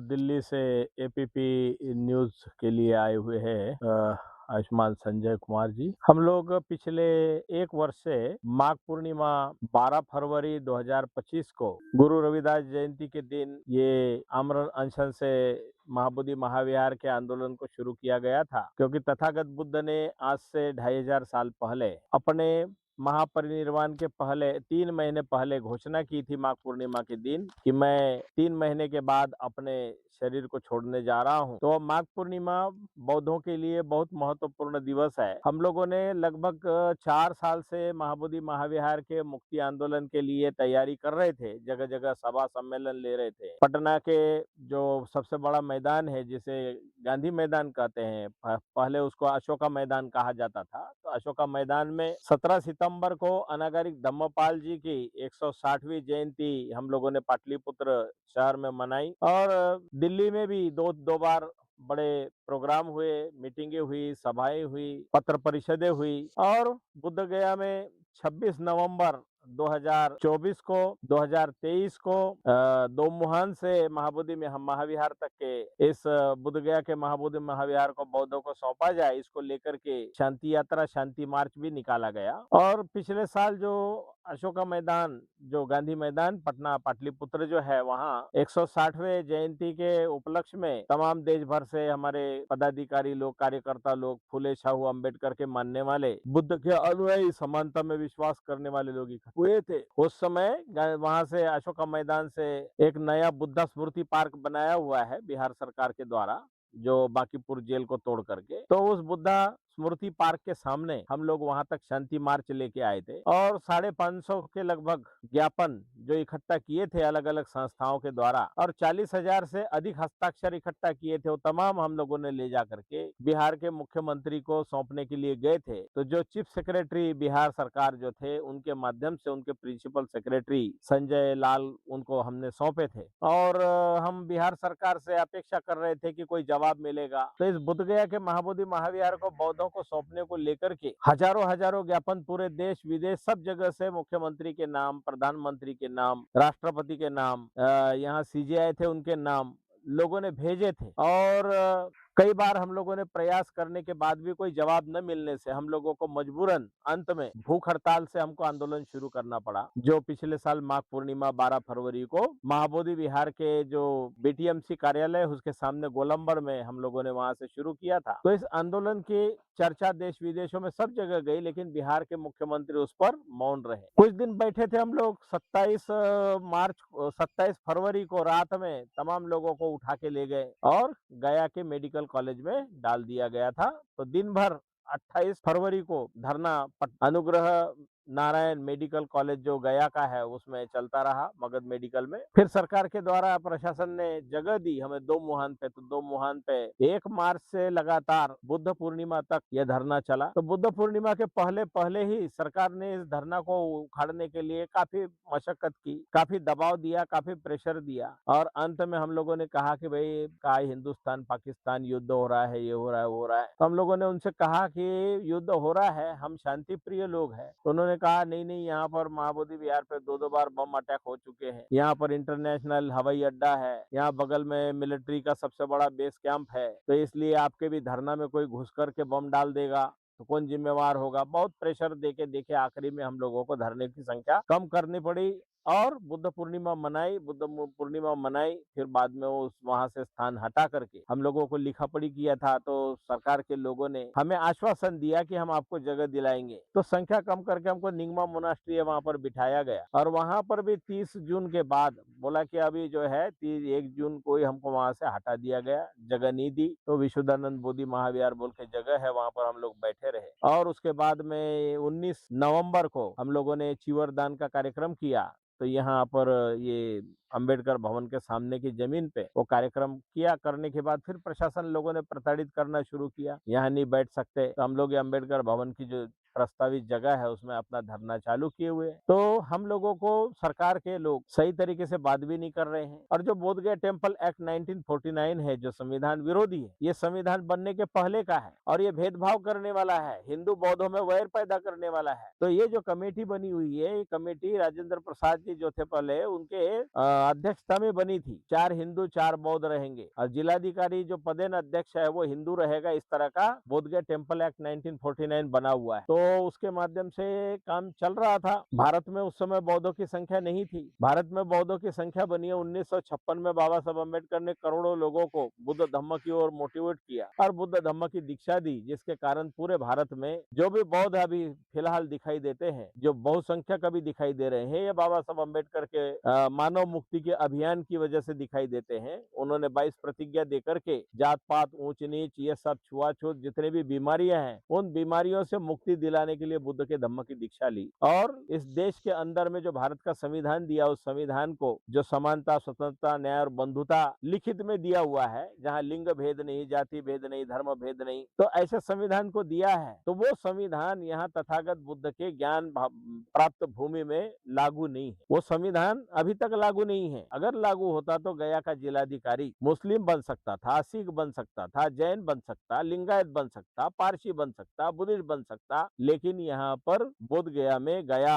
दिल्ली से APP news के लिए आए हुए हैं आयुष्मान संजय कुमार जी। हम लोग पिछले 1 वर्ष से माघ पूर्णिमा 12 फरवरी 2025 को गुरु रविदास जयंती के दिन ये आमरण अनशन से महाबोधि महाविहार के आंदोलन को शुरू किया गया था, क्योंकि तथागत बुद्ध ने आज से 2500 साल पहले अपने महापरिनिर्वाण के पहले 3 महीने पहले घोषणा की थी माघ पूर्णिमा के दिन कि मैं 3 महीने के बाद अपने शरीर को छोड़ने जा रहा हूँ। तो माघ पूर्णिमा बौद्धों के लिए बहुत महत्वपूर्ण दिवस है। हम लोगों ने लगभग 4 साल से महाबोधि महाविहार के मुक्ति आंदोलन के लिए तैयारी कर रहे थे, जगह जगह सभा सम्मेलन ले रहे थे। पटना के जो सबसे बड़ा मैदान है, जिसे गांधी मैदान कहते हैं, पहले उसको अशोका मैदान कहा जाता था, तो अशोका मैदान में 17 सितंबर को अनागरिक धम्मपाल जी की 160वीं जयंती हम लोगों ने पाटलिपुत्र शहर में मनाई। और दिल्ली में भी दो दो बार बड़े प्रोग्राम हुए, मीटिंगें हुई, सभाएं हुई, पत्र परिषदें हुई। और बुद्ध गया में 26 नवंबर 2024 को 2023 को दो मुहान से महाबोधि में महाविहार तक के इस बुद्ध गया के महाबोधि महाविहार को बौद्धों को सौंपा जाए, इसको लेकर के शांति यात्रा, शांति मार्च भी निकाला गया। और पिछले साल जो अशोका मैदान, जो गांधी मैदान पटना पाटलिपुत्र जो है, वहाँ 160वें जयंती के उपलक्ष्य में तमाम देश भर से हमारे पदाधिकारी लोग, कार्यकर्ता लोग, फूले शाहू अम्बेडकर के मानने वाले, बुद्ध के अनुयायी, समानता में विश्वास करने वाले लोग इकट्ठे हुए थे। उस समय वहां से अशोका मैदान से एक नया बुद्धा स्मृति पार्क बनाया हुआ है बिहार सरकार के द्वारा, जो बांकीपुर जेल को तोड़ करके। तो उस बुद्धा स्मृति पार्क के सामने हम लोग वहां तक शांति मार्च लेके आए थे, और 550 के लगभग ज्ञापन जो इकट्ठा किए थे अलग अलग संस्थाओं के द्वारा, और 40,000 से अधिक हस्ताक्षर इकट्ठा किए थे, वो तमाम हम लोगों ने ले जा करके बिहार के मुख्यमंत्री को सौंपने के लिए गए थे। तो जो चीफ सेक्रेटरी बिहार सरकार जो थे, उनके माध्यम से उनके प्रिंसिपल सेक्रेटरी संजय लाल, उनको हमने सौंपे थे। और हम बिहार सरकार से अपेक्षा कर रहे थे कि कोई जवाब मिलेगा। तो इस बुद्ध गया के महाबोधि महाविहार को बौद्धों को सौंपने को लेकर के हजारों हजारों ज्ञापन पूरे देश विदेश सब जगह से मुख्यमंत्री के नाम, प्रधानमंत्री के नाम, राष्ट्रपति के नाम, यहाँ सीजेआई थे उनके नाम लोगों ने भेजे थे। और कई बार हम लोगों ने प्रयास करने के बाद भी कोई जवाब न मिलने से हम लोगों को मजबूरन अंत में भूख हड़ताल से हमको आंदोलन शुरू करना पड़ा, जो पिछले साल माघ पूर्णिमा 12 फरवरी को महाबोधि विहार के जो बीटीएमसी कार्यालय है, उसके सामने गोलंबर में हम लोगों ने वहां से शुरू किया था। तो इस आंदोलन की चर्चा देश विदेशों में सब जगह गई, लेकिन बिहार के मुख्यमंत्री उस पर मौन रहे। कुछ दिन बैठे थे हम लोग। 27 फरवरी को रात में तमाम लोगों को उठा के ले गए और गया के मेडिकल कॉलेज में डाल दिया गया था। तो दिन भर 28 फरवरी को धरना अनुग्रह नारायण मेडिकल कॉलेज जो गया का है उसमें चलता रहा, मगध मेडिकल में। फिर सरकार के द्वारा प्रशासन ने जगह दी हमें 2 मुहान पे, तो 2 मुहान पे 1 मार्च से लगातार बुद्ध पूर्णिमा तक यह धरना चला। तो बुद्ध पूर्णिमा के पहले पहले ही सरकार ने इस धरना को उखाड़ने के लिए काफी मशक्कत की, काफी दबाव दिया, काफी प्रेशर दिया। और अंत में हम लोगों ने कहा कि भाई का हिंदुस्तान पाकिस्तान युद्ध हो रहा है, ये हो रहा है, वो हो रहा है। तो हम लोगों ने उनसे कहा कि युद्ध हो रहा है, हम शांति प्रिय लोग हैं। तो उन्होंने कहा नहीं नहीं, यहाँ पर महाबोधि विहार पे 2-2 बार बम अटैक हो चुके हैं, यहाँ पर इंटरनेशनल हवाई अड्डा है, यहाँ बगल में मिलिट्री का सबसे बड़ा बेस कैंप है, तो इसलिए आपके भी धरना में कोई घुस करके बम डाल देगा तो कौन जिम्मेवार होगा। बहुत प्रेशर देके देखे आखिरी में हम लोगों को धरने की संख्या कम करनी पड़ी और बुद्ध पूर्णिमा मनाई। पूर्णिमा मनाई, फिर बाद में वो वहां से स्थान हटा करके हम लोगों को लिखा पढ़ी किया था। तो सरकार के लोगों ने हमें आश्वासन दिया कि हम आपको जगह दिलाएंगे, तो संख्या कम करके हमको निंगमा मोनास्ट्री वहां पर बिठाया गया। और वहां पर भी 30 जून के बाद बोला कि अभी जो है 1 जून को ही हमको वहां से हटा दिया गया, जगह नहीं दी। तो विशुद्धानंद बोधि महाविहार बोल के जगह है, वहां पर हम लोग बैठे रहे। और उसके बाद में 19 नवंबर को हम लोगों ने चीवर दान का कार्यक्रम किया। तो यहाँ पर ये अंबेडकर भवन के सामने की जमीन पे वो कार्यक्रम किया। करने के बाद फिर प्रशासन लोगों ने प्रताड़ित करना शुरू किया, यहाँ नहीं बैठ सकते। तो हम लोग ये अंबेडकर भवन की जो प्रस्तावित जगह है उसमें अपना धरना चालू किए हुए हैं। तो हम लोगों को सरकार के लोग सही तरीके से बात भी नहीं कर रहे हैं। और जो बोधगया टेम्पल एक्ट 1949 है जो संविधान विरोधी है, ये संविधान बनने के पहले का है और ये भेदभाव करने वाला है, हिंदू बौद्धों में वैर पैदा करने वाला है। तो ये जो कमेटी बनी हुई है, ये कमेटी राजेंद्र प्रसाद जी जो थे पहले उनके अध्यक्षता में बनी थी। 4 हिंदू 4 बौद्ध रहेंगे और जिलाधिकारी जो पदेन अध्यक्ष है वो हिंदू रहेगा। इस तरह का बोधगया टेम्पल एक्ट 1949 बना हुआ है। तो उसके माध्यम से काम चल रहा था। भारत में उस समय बौद्धों की संख्या नहीं थी। भारत में बौद्धों की संख्या बनी है 1956 में। बाबा साहब अम्बेडकर ने करोड़ों लोगों को बुद्ध धम्म की ओर मोटिवेट किया और बुद्ध धम्म की दीक्षा दी, जिसके कारण पूरे भारत में जो भी बौद्ध अभी फिलहाल दिखाई देते हैं, जो बहुसंख्यक अभी दिखाई दे रहे हैं, ये बाबा साहब अम्बेडकर के मानव मुक्ति के अभियान की वजह से दिखाई देते हैं। उन्होंने 22 प्रतिज्ञा देकर के जात पात ऊंच नीच ये सब छुआछूत जितने भी बीमारियां हैं उन बीमारियों से मुक्ति दिलाने के लिए बुद्ध के धम्म की दीक्षा ली। और इस देश के अंदर में जो भारत का संविधान दिया, उस संविधान को जो समानता स्वतंत्रता न्याय और बंधुता लिखित में दिया हुआ है, जहाँ लिंग भेद नहीं, जाति भेद नहीं, धर्म भेद नहीं, तो ऐसे संविधान को दिया है। तो वो संविधान यहाँ तथागत बुद्ध के ज्ञान प्राप्त भूमि में लागू नहीं है। वो संविधान अभी तक लागू नहीं है। अगर लागू होता तो गया का जिलाधिकारी मुस्लिम बन सकता था, सिख बन सकता था, जैन बन सकता, लिंगायत बन सकता, पारसी बन सकता, बुद्धिस्ट बन सकता, लेकिन यहाँ पर बोध गया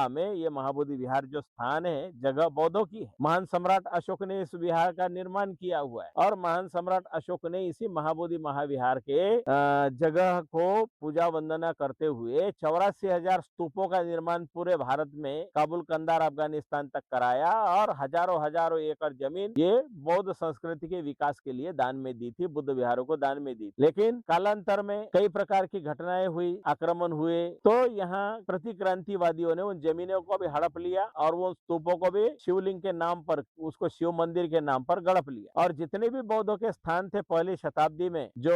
में ये महाबोधि विहार जो स्थान है जगह बौद्धों की है। महान सम्राट अशोक ने इस विहार का निर्माण किया हुआ है और महान सम्राट अशोक ने इसी महाबोधि महाविहार के जगह को पूजा वंदना करते हुए 84,000 स्तूपों का निर्माण पूरे भारत में काबुल कंदार अफगानिस्तान तक कराया और हजारों एकड़ जमीन ये बौद्ध संस्कृति के विकास के लिए दान में दी थी, बुद्ध विहारों को दान में दी। लेकिन कालांतर में कई प्रकार की घटनाएं हुई, आक्रमण हुए, तो यहाँ प्रतिक्रांतिवादियों ने उन जमीनों को भी हड़प लिया और वो स्तूपों को भी शिवलिंग के नाम पर, उसको शिव मंदिर के नाम पर गड़प लिया। और जितने भी बौद्धों के स्थान थे पहली शताब्दी में, जो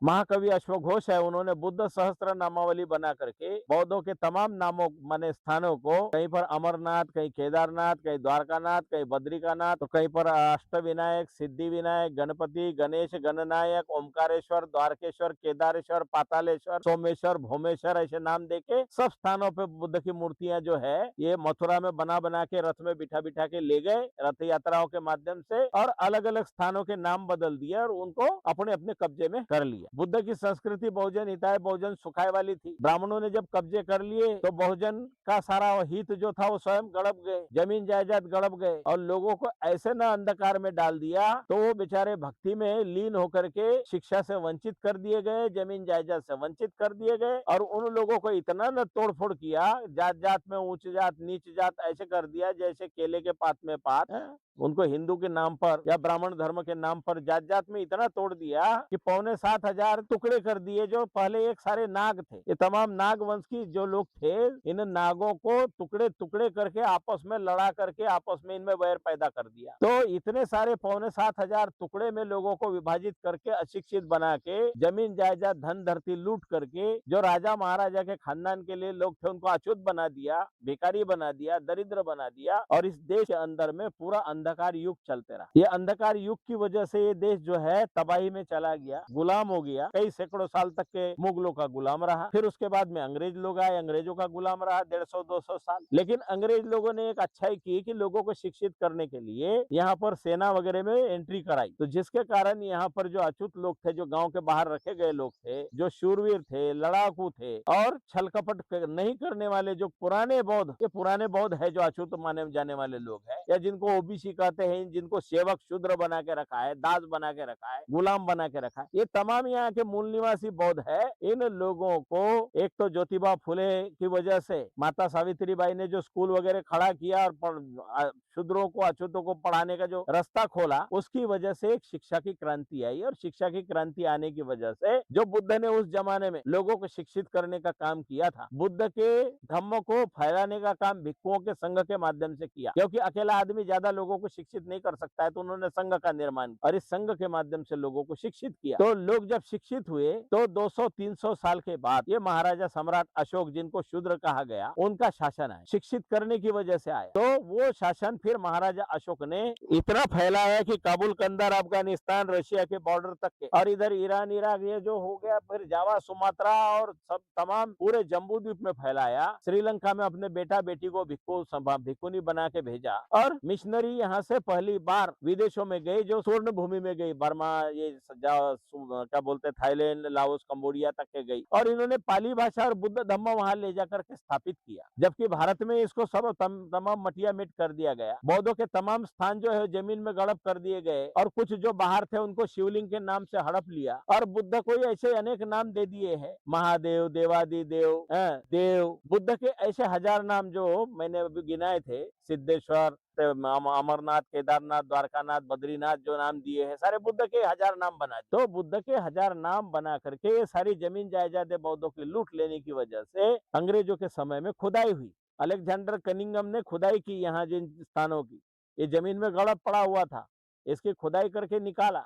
महाकवि अश्वघोष है उन्होंने बुद्ध सहस्त्र नामावली बना करके बौद्धों के तमाम नामों माने स्थानों को, कहीं पर अमरनाथ, कहीं केदारनाथ, कहीं द्वारकानाथ, कहीं बद्रिकानाथ, तो कहीं पर अष्टविनायक, सिद्धि विनायक, गणपति, गणेश, गणनायक, ओमकारेश्वर, द्वारकेश्वर, केदारेश्वर, पातालेश्वर, सोमेश्वर, भोमेश्वर ऐसे नाम देके सब स्थानों पे बुद्ध की मूर्तियां जो है ये मथुरा में बना के रथ में बिठा के ले गए रथ यात्राओं के माध्यम से और अलग अलग स्थानों के नाम बदल दिए और उनको अपने अपने कब्जे में कर लिया। बुद्ध की संस्कृति बहुजन हिताय बहुजन सुखाय वाली थी। ब्राह्मणों ने जब कब्जे कर लिए तो बहुजन का सारा हित जो था वो स्वयं गड़प गए, जमीन जायदाद गड़प गए और लोगों को ऐसे न अंधकार में डाल दिया तो वो बेचारे भक्ति में लीन होकर के शिक्षा से वंचित कर दिए गए, जमीन जायदाद से वंचित कर दिए गए और उन लोगों को इतना न तोड़फोड़ किया, जात जात में ऊंच जात नीच जात ऐसे कर दिया जैसे केले के पात में पात। उनको हिंदू के नाम पर या ब्राह्मण धर्म के नाम पर जात जात में इतना तोड़ दिया कि 6,700 टुकड़े कर दिए। जो पहले एक सारे नाग थे, ये तमाम नाग वंश की जो लोग थे, इन नागों को टुकड़े टुकड़े करके आपस में लड़ा करके आपस में इनमें वैर पैदा कर दिया। तो इतने सारे 6,700 टुकड़े में लोगों को विभाजित करके अशिक्षित बना के जमीन जायदाद धन धरती लूट करके जो राजा महाराजा के खानदान के लिए लोग थे उनको अछूत बना दिया, भिखारी बना दिया, दरिद्र बना दिया और इस देश के अंदर में पूरा अंधकार युग चलते रहा। ये अंधकार युग की वजह से ये देश जो है तबाही में चला गया, गुलाम हो गया। कई सैकड़ों साल तक के मुगलों का गुलाम रहा, फिर उसके बाद में अंग्रेज लोग आए, अंग्रेजों का गुलाम रहा 150-200 साल। लेकिन अंग्रेज लोगों ने एक अच्छाई की कि लोगों को शिक्षित करने के लिए यहाँ पर सेना वगैरह में एंट्री कराई, तो जिसके कारण यहाँ पर जो अछूत लोग थे, जो गाँव के बाहर रखे गए लोग थे, जो शूरवीर थे, लड़ाकू थे और छल कपट नहीं करने वाले जो पुराने बौद्ध, ये पुराने बौद्ध है जो अछूत माने जाने वाले लोग हैं या जिनको ओबीसी कहते हैं, जिनको सेवक शूद्र बना के रखा है, दास बना के रखा है, गुलाम बना के रखा है, ये तमाम यहाँ के मूल निवासी बौद्ध है। इन लोगों को एक तो ज्योतिबा फुले की वजह से माता सावित्रीबाई ने जो स्कूल वगैरह खड़ा किया और शूद्रों को अछूतों को पढ़ाने का जो रास्ता खोला, उसकी वजह से एक शिक्षा की क्रांति आई और शिक्षा की क्रांति आने की वजह से जो बुद्ध ने उस जमाने में लोगों को शिक्षित करने का काम किया था, बुद्ध के धम्म को फैलाने का काम भिक्षुओं के संघ के माध्यम से किया, क्योंकि अकेला आदमी ज्यादा लोगों को शिक्षित नहीं कर सकता है, तो उन्होंने संघ का निर्माण और इस संघ के माध्यम से लोगों को शिक्षित किया। तो लोग जब शिक्षित हुए तो 200-300 साल के बाद ये महाराजा सम्राट अशोक, जिनको शूद्र कहा गया, उनका शासन आया, शिक्षित करने की वजह से आया। तो वो शासन फिर महाराजा अशोक ने इतना फैलाया कि काबुल के अंदर अफगानिस्तान रशिया के बॉर्डर तक के, और इधर ईरान इराक ये जो हो गया, फिर जावा सुमात्रा और सब तमाम पूरे जम्बू द्वीप में फैलाया। श्रीलंका में अपने बेटा बेटी को भिक्खुनी बना के भेजा, और मिशनरी यहाँ से पहली बार विदेशों में गई, जो स्वर्ण भूमि में गई, बर्मा, ये क्या बोलते, थाईलैंड, लाओस, कंबोडिया तक के गई, और इन्होंने पाली भाषा और बुद्ध धम्म वहां ले जाकर के स्थापित किया। जबकि भारत में इसको सब तमाम मटिया मिट कर दिया गया। बौद्धों के तमाम स्थान जो है जमीन में गड़प कर दिए गए, और कुछ जो बाहर थे उनको शिवलिंग के नाम से हड़प लिया, और बुद्ध को ऐसे अनेक नाम दे दिए हैं, महादेव, देवादि देव, देव। बुद्ध के ऐसे हजार नाम जो मैंने अभी गिनाए थे, सिद्धेश्वर, अमरनाथ, केदारनाथ, द्वारकानाथ, बद्रीनाथ, जो नाम दिए हैं सारे बुद्ध के हजार नाम बना। तो बुद्ध के हजार नाम बना करके ये सारी जमीन जायदादें बौद्धों की लूट लेने की वजह से अंग्रेजों के समय में खुदाई हुई। अलेक्जेंडर कनिंगम ने खुदाई की यहाँ जिन स्थानों की, ये जमीन में गड़प पड़ा हुआ था, इसकी खुदाई करके निकाला।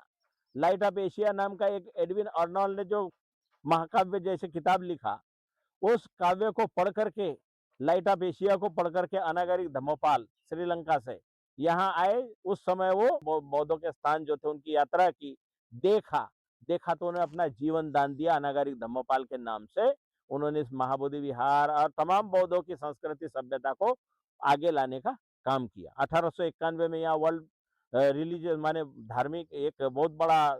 लाइट ऑफ एशिया नाम का एक एडविन अर्नोल्ड ने जो महाकाव्य जैसे किताब लिखा, उस काव्य को पढ़ करके, लाइट ऑफ एशिया को पढ़ करके अनागरिक धम्मपाल श्रीलंका से यहाँ आए। उस समय वो बौद्धों के स्थान जो थे उनकी यात्रा की, देखा तो उन्होंने अपना जीवन दान दिया अनागरिक धम्मपाल के नाम से। उन्होंने इस महाबोधि विहार और तमाम बौद्धों की संस्कृति सभ्यता को आगे लाने का काम किया। 1891 में यहाँ वर्ल्ड रिलीजियस माने धार्मिक एक बहुत बड़ा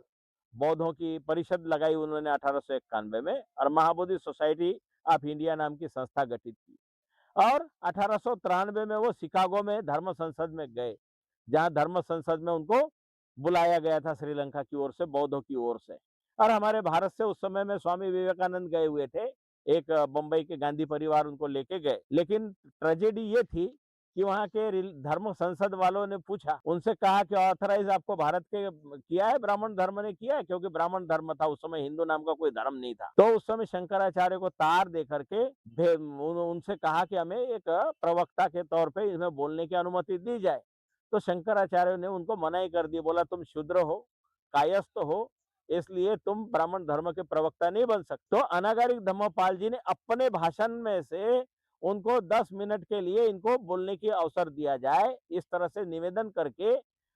बौद्धों की परिषद लगाई उन्होंने 1891 में, और महाबोधि सोसाइटी ऑफ इंडिया नाम की संस्था गठित की। और 1893 में वो शिकागो में धर्म संसद में गए, जहां धर्म संसद में उनको बुलाया गया था श्रीलंका की ओर से, बौद्धों की ओर से। और हमारे भारत से उस समय में स्वामी विवेकानंद गए हुए थे, एक बंबई के गांधी परिवार उनको लेके गए। लेकिन ट्रेजेडी ये थी कि वहां के धर्म संसद वालों ने पूछा, उनसे कहा कि ऑथराइज आपको भारत के किया है, ब्राह्मण धर्म ने किया है, क्योंकि ब्राह्मण धर्म था उस समय, हिंदू नाम का कोई धर्म नहीं था। तो उस समय शंकराचार्य को तार दे करके उनसे कहा कि हमें एक प्रवक्ता के तौर पे इसमें बोलने की अनुमति दी जाए। तो शंकराचार्य ने उनको मनाही कर दी, बोला तुम शूद्र हो, कायस्थ हो, इसलिए तुम ब्राह्मण धर्म के प्रवक्ता नहीं बन सकते। तो अनागरिक धम्मपाल जी ने अपने भाषण में से उनको 10 मिनट के लिए इनको बोलने की अवसर दिया जाए, इस तरह से निवेदन करके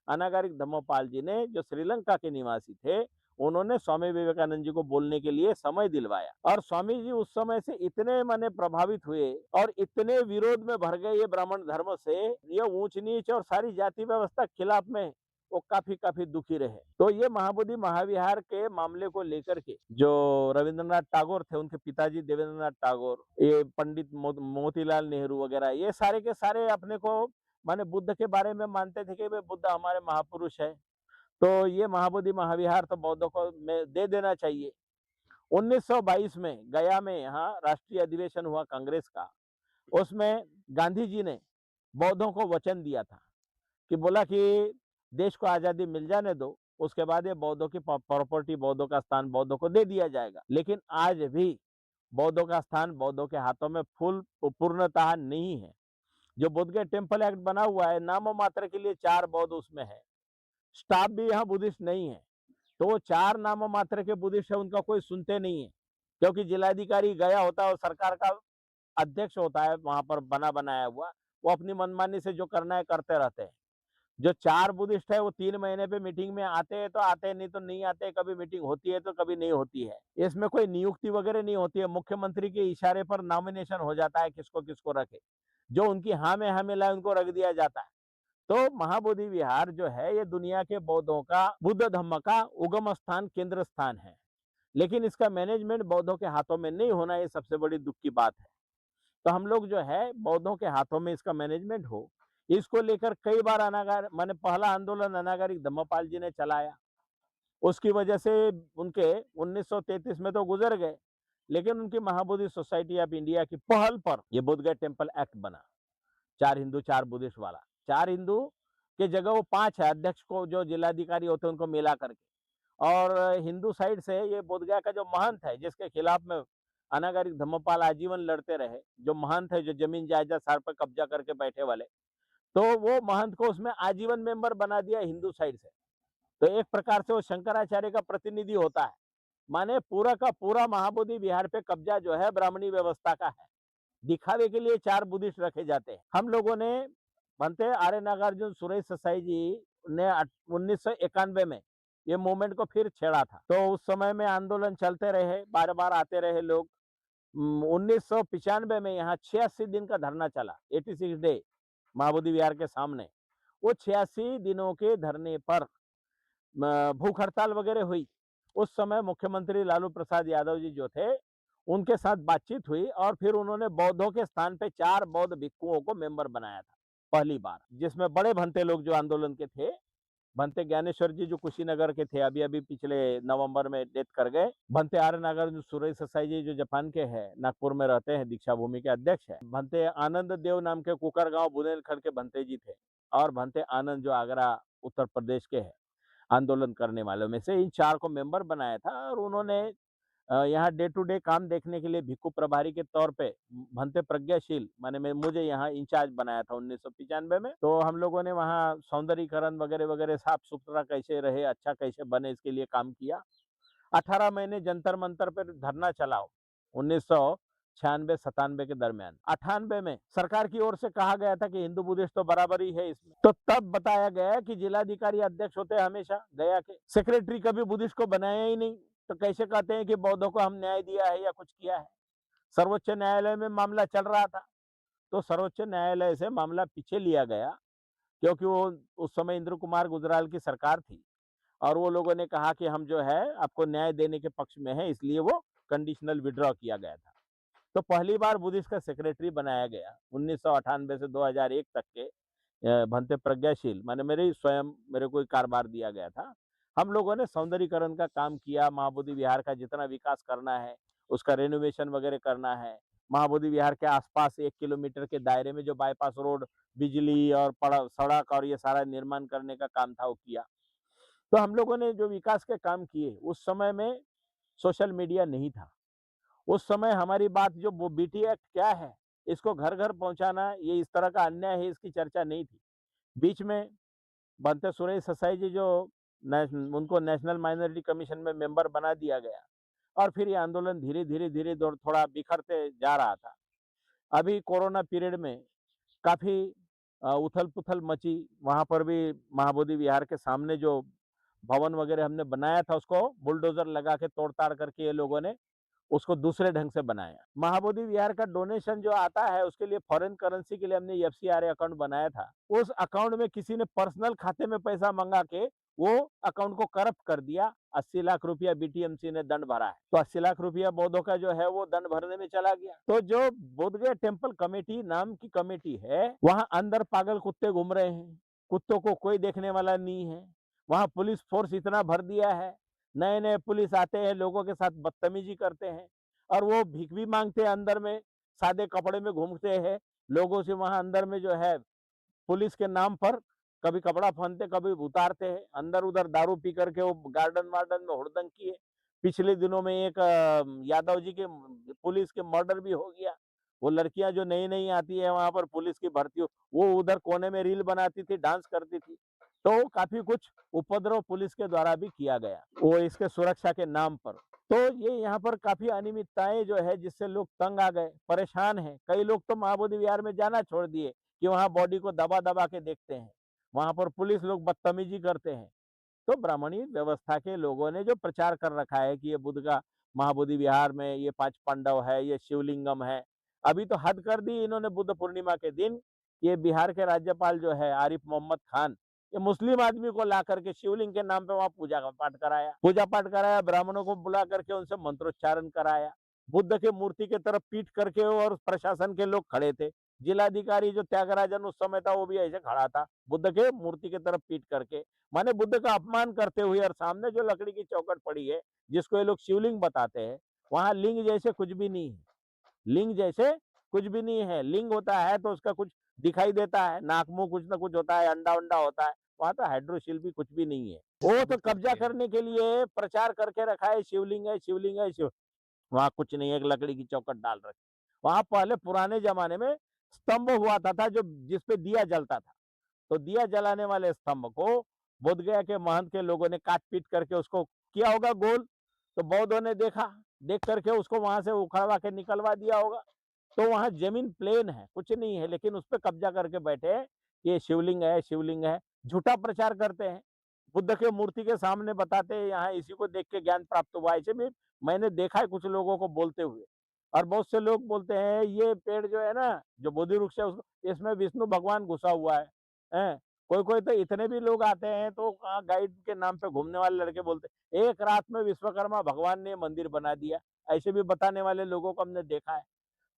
अनागरिक धम्मपाल जी ने, जो श्रीलंका के निवासी थे, उन्होंने स्वामी विवेकानंद जी को बोलने के लिए समय दिलवाया। और स्वामी जी उस समय से इतने माने प्रभावित हुए और इतने विरोध में भर गए ये ब्राह्मण धर्म से, ये ऊंच नीच और सारी जाति व्यवस्था के खिलाफ में वो काफी दुखी रहे। तो ये महाबोधि महाविहार के मामले को लेकर के जो रविंद्रनाथ टैगोर थे, उनके पिताजी देवेंद्रनाथ टैगोर, ये पंडित मोतीलाल नेहरू वगैरह, ये सारे के सारे अपने को माने बुद्ध के बारे में मानते थे कि बुद्ध हमारे महापुरुष है, तो ये महाबोधि महाविहार तो बौद्धों को दे देना चाहिए। 1922 में गया में यहाँ राष्ट्रीय अधिवेशन हुआ कांग्रेस का, उसमें गांधी जी ने बौद्धों को वचन दिया था कि बोला कि देश को आजादी मिल जाने दो, उसके बाद ये बौद्धों की प्रॉपर्टी, बौद्धों का स्थान बौद्धों को दे दिया जाएगा। लेकिन आज भी बौद्धों का स्थान बौद्धों के हाथों में फुल पूर्णतः नहीं है। जो बुद्ध के टेम्पल एक्ट बना हुआ है, नामो मात्र के लिए 4 बौद्ध उसमें है, स्टाफ भी यहाँ बुद्धिस्ट नहीं है, तो वो 4 नामो मात्र के बुद्धिस्ट है, उनका कोई सुनते नहीं है, क्योंकि जिलाधिकारी गया होता है और सरकार का अध्यक्ष होता है वहां पर बनाया हुआ, वो अपनी मनमानी से जो करना है करते रहते हैं। जो 4 बुद्धिस्ट है वो 3 महीने पे मीटिंग में आते हैं तो आते हैं, नहीं तो नहीं आते, कभी मीटिंग होती है तो कभी नहीं होती है। इसमें कोई नियुक्ति वगैरह नहीं होती है, मुख्यमंत्री के इशारे पर नॉमिनेशन हो जाता है किसको किसको रखे, जो उनकी हाँ में हाँ मिलाए उनको रख दिया जाता है। तो महाबोधि विहार जो है ये दुनिया के बौद्धों का, बुद्ध धम्म का उगम स्थान, केंद्र स्थान है, लेकिन इसका मैनेजमेंट बौद्धों के हाथों में नहीं होना, ये सबसे बड़ी दुख की बात है। तो हम लोग जो है बौद्धों के हाथों में इसका मैनेजमेंट हो, इसको लेकर कई बार माने पहला आंदोलन अनागरिक धम्मपाल जी ने चलाया, उसकी वजह से उनके 1933 में तो गुजर गए, लेकिन उनकी महाबोधि सोसाइटी ऑफ इंडिया की पहल पर यह बोधगया टेम्पल एक्ट बना, 4 हिंदू 4 बुद्धिस्ट वाला। 4 हिंदू के जगह वो 5 है, अध्यक्ष को जो जिलाधिकारी होते हैं उनको मिला करके। और हिंदू साइड से ये बोधगया का जो महंत है, जिसके खिलाफ में अनागरिक धम्मपाल आजीवन लड़ते रहे, जो महंत है, जो जमीन जायदाद सर पर कब्जा करके बैठे वाले, तो वो महंत को उसमें आजीवन मेंबर बना दिया हिंदू साइड से। तो एक प्रकार से वो शंकराचार्य का प्रतिनिधि होता है, माने पूरा का पूरा महाबोधि विहार पे कब्जा जो है ब्राह्मणी व्यवस्था का है। दिखावे के लिए 4 बुद्धिस्ट रखे जाते हैं। हम लोगों ने भंते आर्य नागार्जुन सुरेश ससाई जी ने 1991 में ये मूवमेंट को फिर छेड़ा था। तो उस समय में आंदोलन चलते रहे, बार बार आते रहे लोग। 1995 में यहाँ 86 दिन का धरना चला, 86 डे महाबोधि विहार के सामने। वो 86 दिनों के धरने पर भूख हड़ताल वगैरह हुई। उस समय मुख्यमंत्री लालू प्रसाद यादव जी जो थे, उनके साथ बातचीत हुई और फिर उन्होंने बौद्धों के स्थान पे 4 बौद्ध भिक्षुओं को मेंबर बनाया था पहली बार, जिसमें बड़े भंते लोग जो आंदोलन के थे, भंते ज्ञानेश्वर जी जो कुशीनगर के थे, अभी अभी पिछले नवंबर में डेथ कर गए। भंते आर्य नागार्जुन सुरेश ससाई जी जो जापान के हैं, नागपुर में रहते हैं, दीक्षा भूमि के अध्यक्ष है। भंते आनंद देव नाम के कुकर गांव बुंदेलखंड के भंते जी थे, और भंते आनंद जो आगरा उत्तर प्रदेश के हैं, आंदोलन करने वालों में से इन 4 को मेंबर बनाया था। और उन्होंने यहाँ डे टू डे काम देखने के लिए भिक्खु प्रभारी के तौर पे भंते प्रज्ञाशील माने मैं मुझे यहाँ इंचार्ज बनाया था 1995 में। तो हम लोगों ने वहाँ सौंदर्यीकरण वगैरह वगैरह, साफ सुथरा कैसे रहे, अच्छा कैसे बने, इसके लिए काम किया। 18 महीने जंतर मंतर पर धरना चलाओ 1996-97 के दरमियान। 98 में सरकार की ओर से कहा गया था कि हिंदू बुद्धिस्ट तो बराबर ही है इसमें। तो तब बताया गया कि जिलाधिकारी अध्यक्ष होते हैं हमेशा गया के, सेक्रेटरी कभी बुद्धिस्ट को बनाया ही नहीं, तो कैसे कहते हैं कि बौद्धों को हम न्याय दिया है या कुछ किया है। सर्वोच्च न्यायालय में मामला चल रहा था, तो सर्वोच्च न्यायालय से मामला पीछे लिया गया, क्योंकि वो उस समय इंद्र कुमार गुजराल की सरकार थी और वो लोगों ने कहा कि हम जो है आपको न्याय देने के पक्ष में है, इसलिए वो कंडीशनल विड्रॉ किया गया था। तो पहली बार बुद्धिस्ट का सेक्रेटरी बनाया गया 1998 से 2001 तक के भंते प्रज्ञाशील माने मेरे को कारोबार दिया गया था। हम लोगों ने सौंदर्यीकरण का काम किया, महाबोधि विहार का जितना विकास करना है, उसका रेनोवेशन वगैरह करना है। महाबोधि विहार के आसपास 1 किलोमीटर के दायरे में जो बाईपास रोड, बिजली और सड़क और ये सारा निर्माण करने का काम था वो किया। तो हम लोगों ने जो विकास के काम किए, उस समय में सोशल मीडिया नहीं था। उस समय हमारी बात जो वो बीटी एक्ट क्या है, इसको घर घर पहुंचाना, ये इस तरह का अन्याय है, इसकी चर्चा नहीं थी। बीच में बनते सुरेश ससाई जी जो उनको नेशनल माइनॉरिटी कमीशन में मेंबर बना दिया गया, और फिर ये आंदोलन धीरे धीरे धीरे थोड़ा बिखरते जा रहा था। अभी कोरोना पीरियड में काफी उथल पुथल मची। वहां पर भी महाबोधि विहार के सामने जो भवन वगैरह हमने बनाया था, उसको बुलडोजर लगा के तोड़ ताड़ करके ये लोगों ने उसको दूसरे ढंग से बनाया। महाबोधि विहार का डोनेशन जो आता है, उसके लिए फॉरेन करेंसी के लिए हमने एफसीआरए अकाउंट बनाया था। उस अकाउंट में किसी ने पर्सनल खाते में पैसा मंगा के वो अकाउंट को करप्ट कर दिया। 80 लाख रुपया बीटीएमसी ने दंड भरा है। तो 80 लाख रुपया बौद्धों का जो है वो दंड भरने में चला गया। तो जो बोधगया टेम्पल कमेटी नाम की कमेटी है, वहां अंदर पागल कुत्ते घूम रहे हैं, कुत्तों को कोई देखने वाला नहीं है। वहां पुलिस फोर्स इतना भर दिया है, नए नए पुलिस आते हैं, लोगों के साथ बदतमीजी करते हैं, और वो भीख भी मांगते हैं अंदर में, सादे कपड़े में घूमते हैं लोगों से। वहां अंदर में जो है पुलिस के नाम पर कभी कपड़ा पहनते, कभी उतारते हैं, अंदर उधर दारू पी करके वो गार्डन वार्डन में हुड़दंग किए। पिछले दिनों में एक यादव जी के पुलिस के मर्डर भी हो गया। वो लड़कियां जो नई नई आती है वहां पर पुलिस की भर्ती हो, वो उधर कोने में रील बनाती थी, डांस करती थी। तो काफी कुछ उपद्रव पुलिस के द्वारा भी किया गया, वो इसके सुरक्षा के नाम पर। तो ये यहाँ पर काफी अनियमितताएं जो है, जिससे लोग तंग आ गए, परेशान हैं। कई लोग तो महाबोधि विहार में जाना छोड़ दिए कि वहां बॉडी को दबा दबा के देखते हैं, वहां पर पुलिस लोग बदतमीजी करते हैं। तो ब्राह्मणी व्यवस्था के लोगों ने जो प्रचार कर रखा है कि ये बुद्ध का महाबोधि विहार में ये 5 पांडव है, ये शिवलिंगम है। अभी तो हद कर दी इन्होंने बुद्ध पूर्णिमा के दिन। ये बिहार के राज्यपाल जो है आरिफ मोहम्मद खान, ये मुस्लिम आदमी को ला करके शिवलिंग के नाम पे वहां पूजा पाठ कराया, ब्राह्मणों को बुला करके उनसे मंत्रोच्चारण कराया। बुद्ध के मूर्ति की तरफ पीट करके, और प्रशासन के लोग खड़े थे। जिलाधिकारी जो त्यागराजन उस समय था, वो भी ऐसे खड़ा था बुद्ध के मूर्ति की तरफ पीट करके, माने बुद्ध का अपमान करते हुए। और सामने जो लकड़ी की चौखट पड़ी है, जिसको ये लोग शिवलिंग बताते हैं, वहां लिंग जैसे कुछ भी नहीं है। लिंग जैसे कुछ भी नहीं है। लिंग होता है तो उसका कुछ दिखाई देता है, नाक मुंह कुछ ना कुछ होता है, अंडा उंडा होता है। वहां तो हाइड्रोशिल भी कुछ भी नहीं है। वो तो कब्जा करने के लिए प्रचार करके रखा है, शिवलिंग है, शिवलिंग है, शिव। वहां कुछ नहीं है, एक लकड़ी की चौखट डाल रखी। वहां पहले पुराने जमाने में स्तंभ हुआ था जो जिसपे दिया जलता था। तो दिया जलाने वाले स्तंभ को बोधगया के महंत के लोगों ने काट पीट करके उसको किया होगा गोल। तो बौद्धों ने देखा, देख करके उसको वहां से उखड़वा के निकलवा दिया होगा। तो वहां जमीन प्लेन है, कुछ नहीं है, लेकिन उस पर कब्जा करके बैठे कि ये शिवलिंग है, झूठा प्रचार करते हैं। बुद्ध के मूर्ति के सामने बताते हैं यहाँ इसी को देख के ज्ञान प्राप्त हुआ। ऐसे भी मैंने देखा है कुछ लोगों को बोलते हुए। और बहुत से लोग बोलते हैं ये पेड़ जो है ना, जो बोधि वृक्ष है उसको, इसमें विष्णु भगवान घुसा हुआ है। हैं? कोई-कोई तो इतने भी लोग आते हैं तो गाइड के नाम पे घूमने वाले लड़के बोलते हैं, एक रात में विश्वकर्मा भगवान ने मंदिर बना दिया। ऐसे भी बताने वाले लोगों को हमने देखा है।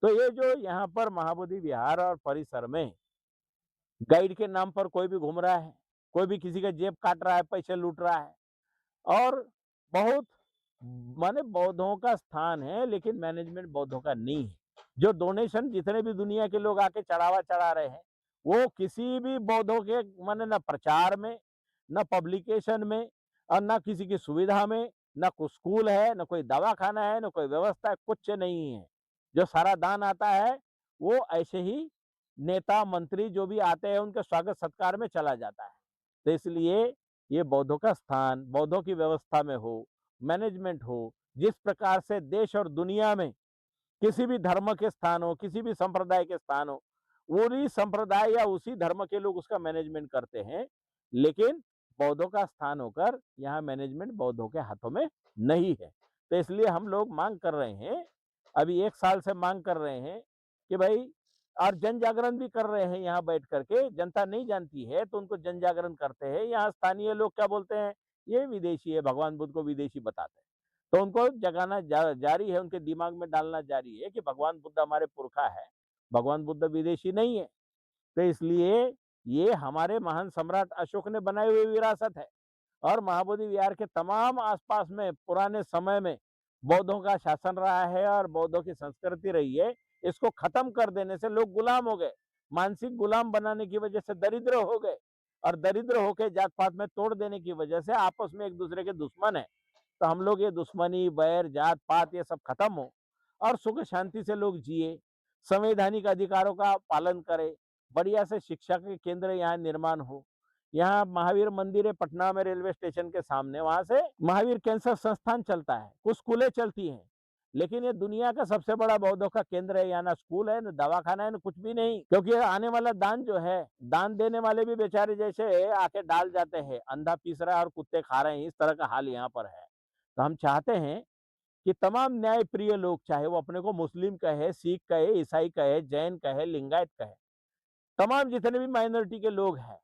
तो ये जो यहाँ पर महाबोधि विहार और परिसर में गाइड के नाम पर कोई भी घूम रहा है, कोई भी किसी का जेब काट रहा है, पैसे लूट रहा है, और बहुत माने बौद्धों का स्थान है लेकिन मैनेजमेंट बौद्धों का नहीं है। जो डोनेशन जितने भी दुनिया के लोग आके चढ़ावा चढ़ा रहे हैं, वो किसी भी बौद्धों के माने ना प्रचार में, ना पब्लिकेशन में, और ना किसी की सुविधा में, ना कोई स्कूल है, ना कोई दवाखाना है, ना कोई व्यवस्था है, कुछ नहीं है। जो सारा दान आता है वो ऐसे ही नेता मंत्री जो भी आते हैं उनके स्वागत सत्कार में चला जाता है। तो इसलिए ये बौद्धों का स्थान बौद्धों की व्यवस्था में हो, मैनेजमेंट हो, जिस प्रकार से देश और दुनिया में किसी भी धर्म के स्थान हो, किसी भी संप्रदाय के स्थान हो, उन्हीं संप्रदाय या उसी धर्म के लोग उसका मैनेजमेंट करते हैं। लेकिन बौद्धों का स्थान होकर यहाँ मैनेजमेंट बौद्धों के हाथों में नहीं है। तो इसलिए हम लोग मांग कर रहे हैं, अभी 1 साल से मांग कर रहे हैं कि भाई, और जन जागरण भी कर रहे हैं यहाँ बैठ करके। जनता नहीं जानती है तो उनको जन जागरण करते हैं। यहाँ स्थानीय लोग क्या बोलते हैं, ये विदेशी है, भगवान बुद्ध को विदेशी बताते हैं। तो उनको जगाना जारी है, उनके दिमाग में डालना जारी है कि भगवान बुद्ध हमारे पुरखा है, भगवान बुद्ध विदेशी नहीं है। तो इसलिए ये हमारे महान सम्राट अशोक ने बनाई हुई विरासत है। और महाबोधि विहार के तमाम आसपास में पुराने समय में बौद्धों का शासन रहा है और बौद्धों की संस्कृति रही है। इसको खत्म कर देने से लोग गुलाम हो गए, मानसिक गुलाम बनाने की वजह से दरिद्र हो गए, और दरिद्र होकर जात पात में तोड़ देने की वजह से आपस में एक दूसरे के दुश्मन है। तो हम लोग ये दुश्मनी, बैर, जात पात ये सब खत्म हो और सुख शांति से लोग जिए, संवैधानिक अधिकारों का पालन करें, बढ़िया से शिक्षा के केंद्र यहाँ निर्माण हो। यहाँ महावीर मंदिर है पटना में, रेलवे स्टेशन के सामने, वहां से महावीर कैंसर संस्थान चलता है, कुछ स्कूलें चलती हैं। लेकिन ये दुनिया का सबसे बड़ा बौद्धों का केंद्र है। यहाँ ना स्कूल है, ना दवाखाना है, ना कुछ भी नहीं। क्योंकि आने वाला दान जो है, दान देने वाले भी बेचारे जैसे आके डाल जाते हैं, अंधा पीस रहा है और कुत्ते खा रहे हैं, इस तरह का हाल यहाँ पर है। तो हम चाहते हैं कि तमाम न्याय प्रिय लोग, चाहे वो अपने को मुस्लिम कहे, सिख कहे, ईसाई कहे, जैन कहे, लिंगायत कहे, तमाम जितने भी माइनॉरिटी के लोग हैं,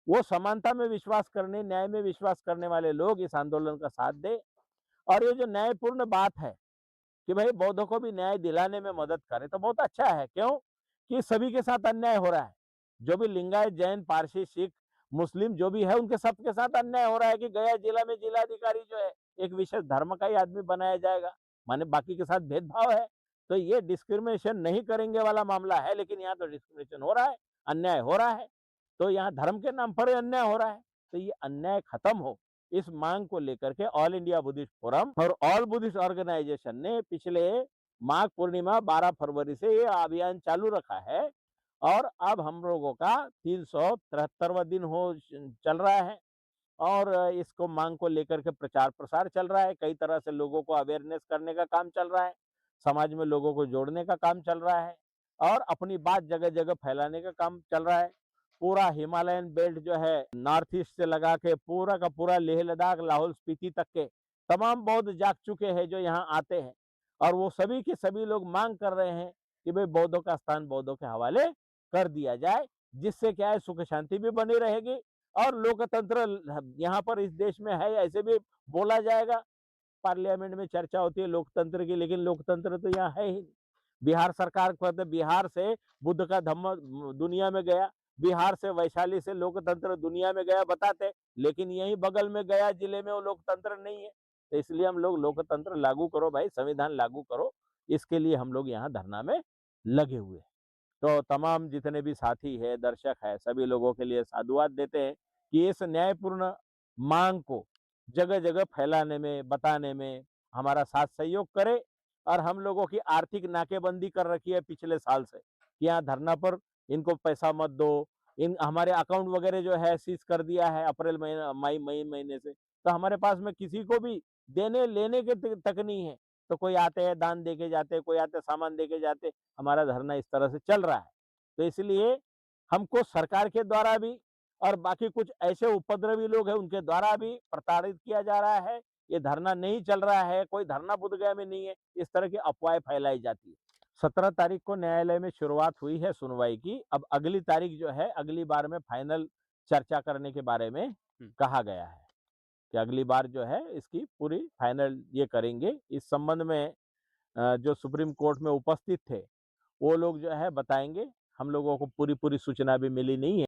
वो समानता में विश्वास करने, न्याय में विश्वास करने वाले लोग इस आंदोलन का साथ दें। और ये जो न्यायपूर्ण बात है कि भाई बौद्धों को भी न्याय दिलाने में मदद करें, तो बहुत अच्छा है। क्यों कि सभी के साथ अन्याय हो रहा है। जो भी लिंगायत, जैन, पारसी, सिख, मुस्लिम जो भी है, उनके सबके साथ अन्याय हो रहा है कि गया जिला में जिलाधिकारी जो है एक विशेष धर्म का ही आदमी बनाया जाएगा, माने बाकी के साथ भेदभाव है। तो ये डिस्क्रिमिनेशन नहीं करेंगे वाला मामला है, लेकिन यहाँ तो डिस्क्रिमिनेशन हो रहा है, अन्याय हो रहा है। तो यहाँ धर्म के नाम पर अन्याय हो रहा है। तो ये अन्याय खत्म हो, इस मांग को लेकर के ऑल इंडिया बुद्धिस्ट फोरम और ऑल बुद्धिस्ट ऑर्गेनाइजेशन ने पिछले माघ पूर्णिमा 12 फरवरी से ये अभियान चालू रखा है। और अब हम लोगों का 373वां दिन हो चल रहा है। और इसको मांग को लेकर के प्रचार प्रसार चल रहा है, कई तरह से लोगों को अवेयरनेस करने का काम चल रहा है, समाज में लोगों को जोड़ने का काम चल रहा है, और अपनी बात जगह जगह फैलाने का काम चल रहा है। पूरा हिमालयन बेल्ट जो है, नॉर्थ ईस्ट से लगा के पूरा का पूरा लेह लद्दाख, लाहौल स्पीति तक के तमाम बौद्ध जाग चुके हैं जो यहाँ आते हैं। और वो सभी के सभी लोग मांग कर रहे हैं कि भाई बौद्धों का स्थान बौद्धों के हवाले कर दिया जाए, जिससे क्या है, सुख शांति भी बनी रहेगी और लोकतंत्र यहाँ पर इस देश में है ऐसे भी बोला जाएगा। पार्लियामेंट में चर्चा होती है लोकतंत्र की, लेकिन लोकतंत्र तो यहाँ है ही नहीं। बिहार सरकार कहते बिहार से बुद्ध का धम्म दुनिया में गया, बिहार से वैशाली से लोकतंत्र दुनिया में गया बताते, लेकिन यही बगल में गया जिले में वो लोकतंत्र नहीं है। तो इसलिए हम लोग लोकतंत्र लागू करो भाई, संविधान लागू करो, इसके लिए हम लोग यहाँ धरना में लगे हुए हैं। तो तमाम जितने भी साथी है, दर्शक है, सभी लोगों के लिए साधुवाद देते हैं कि इस न्यायपूर्ण मांग को जगह जगह फैलाने में, बताने में हमारा साथ सहयोग करे। और हम लोगों की आर्थिक नाकेबंदी कर रखी है पिछले साल से कि यहाँ धरना पर इनको पैसा मत दो, इन हमारे अकाउंट वगैरह जो है सीज कर दिया है अप्रैल महीना मई महीने से। तो हमारे पास में किसी को भी देने लेने के तक नहीं है। तो कोई आते हैं दान दे के जाते, कोई आते सामान दे के जाते, हमारा धरना इस तरह से चल रहा है। तो इसलिए हमको सरकार के द्वारा भी और बाकी कुछ ऐसे उपद्रवी लोग हैं उनके द्वारा भी प्रताड़ित किया जा रहा है। ये धरना नहीं चल रहा है, कोई धरना बुद्धगया में नहीं है, इस तरह की अफवाहें फैलाई जाती है। 17 तारीख को न्यायालय में शुरुआत हुई है सुनवाई की। अब अगली तारीख जो है, अगली बार में फाइनल चर्चा करने के बारे में कहा गया है कि अगली बार जो है इसकी पूरी फाइनल ये करेंगे। इस संबंध में जो सुप्रीम कोर्ट में उपस्थित थे वो लोग जो है बताएंगे। हम लोगों को पूरी सूचना भी मिली नहीं है।